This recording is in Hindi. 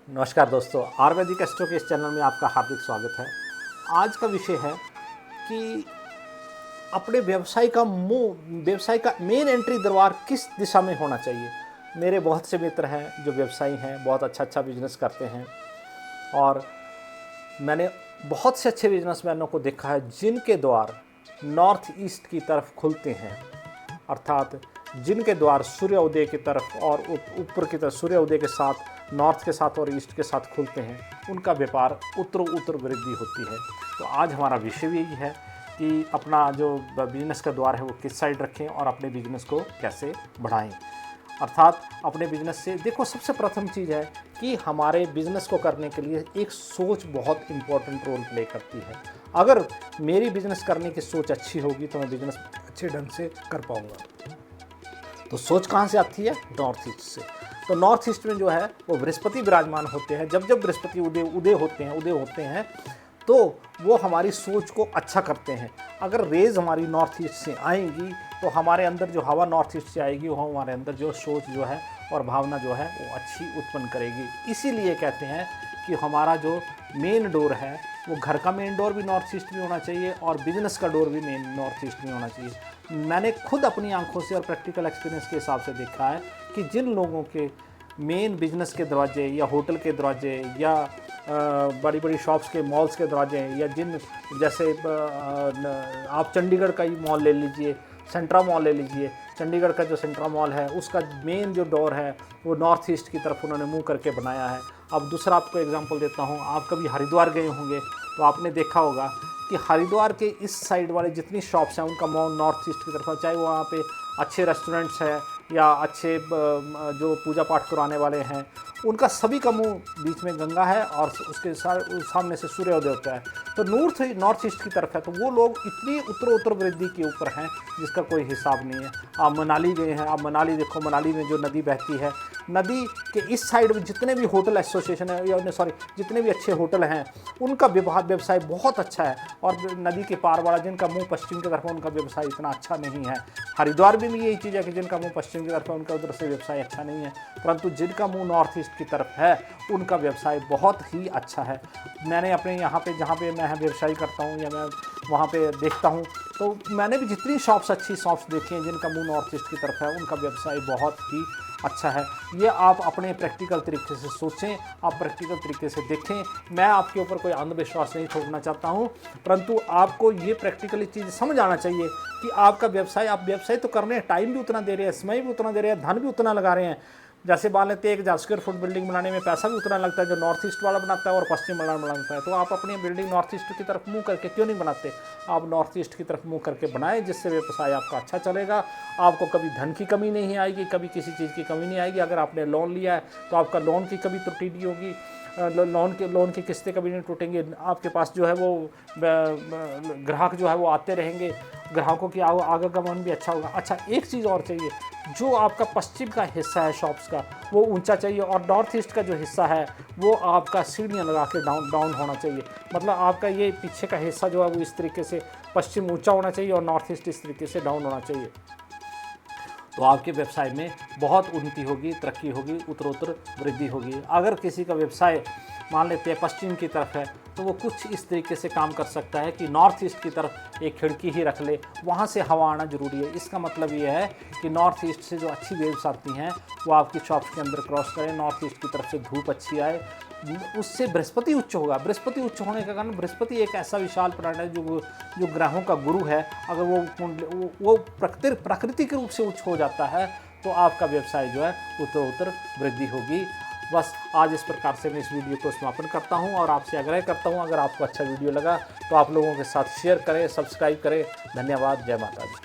नमस्कार दोस्तों, आयुर्वेदिक एस्ट्रो के इस चैनल में आपका हार्दिक स्वागत है। आज का विषय है कि अपने व्यवसाय का मेन एंट्री दरबार किस दिशा में होना चाहिए। मेरे बहुत से मित्र हैं जो व्यवसायी हैं, बहुत अच्छा बिजनेस करते हैं और मैंने बहुत से अच्छे बिजनेसमैनों को देखा है जिनके द्वार नॉर्थ ईस्ट की तरफ खुलते हैं, अर्थात जिनके द्वार सूर्योदय की तरफ और ऊपर की तरफ सूर्योदय के साथ नॉर्थ के साथ और ईस्ट के साथ खुलते हैं, उनका व्यापार उत्तर वृद्धि होती है। तो आज हमारा विषय भी यही है कि अपना जो बिजनेस का द्वार है वो किस साइड रखें और अपने बिजनेस को कैसे बढ़ाएं। अर्थात अपने बिजनेस से देखो, सबसे प्रथम चीज़ है कि हमारे बिजनेस को करने के लिए एक सोच बहुत इंपॉर्टेंट रोल प्ले करती है। अगर मेरी बिजनेस करने की सोच अच्छी होगी तो मैं बिजनेस अच्छे ढंग से कर पाऊँगा। तो सोच कहाँ से आती है? नॉर्थ ईस्ट से। तो नॉर्थ ईस्ट में जो है वो बृहस्पति विराजमान होते हैं। जब बृहस्पति उदय होते हैं तो वो हमारी सोच को अच्छा करते हैं। अगर रेज हमारी नॉर्थ ईस्ट से आएंगी तो हमारे अंदर जो हवा नॉर्थ ईस्ट से आएगी वो हमारे अंदर जो सोच जो है और भावना जो है वो अच्छी उत्पन्न करेगी। इसीलिए कहते हैं कि हमारा जो मेन डोर है वो घर का मेन डोर भी नॉर्थ ईस्ट में होना चाहिए और बिजनेस का डोर भी मेन नॉर्थ ईस्ट में होना चाहिए। मैंने खुद अपनी आंखों से और प्रैक्टिकल एक्सपीरियंस के हिसाब से देखा है कि जिन लोगों के मेन बिजनेस के दरवाजे या होटल के दरवाजे या बड़ी बड़ी शॉप्स के मॉल्स के दरवाजे या जैसे आप चंडीगढ़ का ही मॉल ले लीजिए, सेंट्रा मॉल ले लीजिए। चंडीगढ़ का जो सेंट्रा मॉल है उसका मेन जो डोर है वो नॉर्थ ईस्ट की तरफ उन्होंने मुंह करके बनाया है। अब दूसरा आपको एग्जांपल देता हूँ। आप कभी हरिद्वार गए होंगे तो आपने देखा होगा कि हरिद्वार के इस साइड वाले जितनी शॉप्स हैं उनका मुंह नॉर्थ ईस्ट की तरफ है। चाहे वहाँ पे अच्छे रेस्टोरेंट्स हैं या अच्छे जो पूजा पाठ कराने वाले हैं, उनका सभी का मुंह बीच में गंगा है और उसके सामने से सूर्योदय होता है। तो नॉर्थ ईस्ट की तरफ है। तो वो लोग इतनी उत्तर वृद्धि के ऊपर हैं जिसका कोई हिसाब नहीं है। आप मनाली गए हैं, आप मनाली देखो, मनाली में जो नदी बहती है, नदी के इस साइड में जितने भी होटल एसोसिएशन है या जितने भी अच्छे होटल हैं उनका व्यवसाय बहुत अच्छा है। और नदी के पार वाला जिनका मुंह पश्चिम की तरफ है उनका व्यवसाय इतना अच्छा नहीं है। हरिद्वार में भी यही चीज़ है कि जिनका मुंह पश्चिम की तरफ है उनका उधर से व्यवसाय अच्छा नहीं है, परंतु जिनका मुंह नॉर्थ ईस्ट की तरफ है उनका व्यवसाय बहुत ही अच्छा है। मैंने अपने यहाँ पे जहाँ पे मैं व्यवसाय करता हूँ या मैं वहाँ पे देखता हूँ तो मैंने भी जितनी अच्छी शॉप्स देखी हैं जिनका मुंह नॉर्थ ईस्ट की तरफ है उनका व्यवसाय बहुत ही अच्छा है। ये आप अपने प्रैक्टिकल तरीके से सोचें, आप प्रैक्टिकल तरीके से देखें। मैं आपके ऊपर कोई अंधविश्वास नहीं थोपना चाहता हूँ, परंतु आपको ये प्रैक्टिकली चीज़ समझ आना चाहिए कि आपका व्यवसाय, आप व्यवसाय तो कर रहे हैं, टाइम भी उतना दे रहे हैं, समय भी उतना दे रहे हैं, धन भी उतना लगा रहे हैं। जैसे मान लेते हैं 1000 स्क्वायर फुट बिल्डिंग बनाने में पैसा भी उतना लगता है जो नॉर्थ ईस्ट वाला बनाता है और पश्चिम वाला बनाता है। तो आप अपनी बिल्डिंग नॉर्थ ईस्ट की तरफ मुंह करके क्यों नहीं बनाते? आप नॉर्थ ईस्ट की तरफ मुंह करके बनाएं, जिससे व्यवसाय आपका अच्छा चलेगा। आपको कभी धन की कमी नहीं आएगी, कभी किसी चीज़ की कमी नहीं आएगी। अगर आपने लोन लिया है तो आपका लोन की कभी त्रुटि नहीं होगी, लोन की किस्तें कभी नहीं टूटेंगी। आपके पास जो है वो ग्राहक जो है वो आते रहेंगे, ग्राहकों की आवागमन भी अच्छा होगा। अच्छा, एक चीज़ और चाहिए, जो आपका पश्चिम का हिस्सा है शॉप्स का वो ऊंचा चाहिए और नॉर्थ ईस्ट का जो हिस्सा है वो आपका सीढ़ियाँ लगा के डाउन होना चाहिए। मतलब आपका ये पीछे का हिस्सा जो है वो इस तरीके से पश्चिम ऊंचा होना चाहिए और नॉर्थ ईस्ट इस तरीके से डाउन होना चाहिए। तो आपके व्यवसाय में बहुत उन्नति होगी, तरक्की होगी, उत्तर वृद्धि होगी। अगर किसी का व्यवसाय मान लेते हैं पश्चिम की तरफ है तो वो कुछ इस तरीके से काम कर सकता है कि नॉर्थ ईस्ट की तरफ एक खिड़की ही रख ले, वहाँ से हवा आना जरूरी है। इसका मतलब ये है कि नॉर्थ ईस्ट से जो अच्छी वेव्स आती हैं वो आपकी शॉप्स के अंदर क्रॉस करें, नॉर्थ ईस्ट की तरफ से धूप अच्छी आए, उससे बृहस्पति उच्च होगा। बृहस्पति उच्च होने के कारण, बृहस्पति एक ऐसा विशाल प्लानेट है जो ग्रहों का गुरु है। अगर वो प्राकृतिक रूप से उच्च हो जाता है तो आपका व्यवसाय जो है उत्तर वृद्धि होगी। बस आज इस प्रकार से मैं इस वीडियो को समापन करता हूं और आपसे आग्रह करता हूं, अगर आपको अच्छा वीडियो लगा तो आप लोगों के साथ शेयर करें, सब्सक्राइब करें। धन्यवाद। जय माता दी।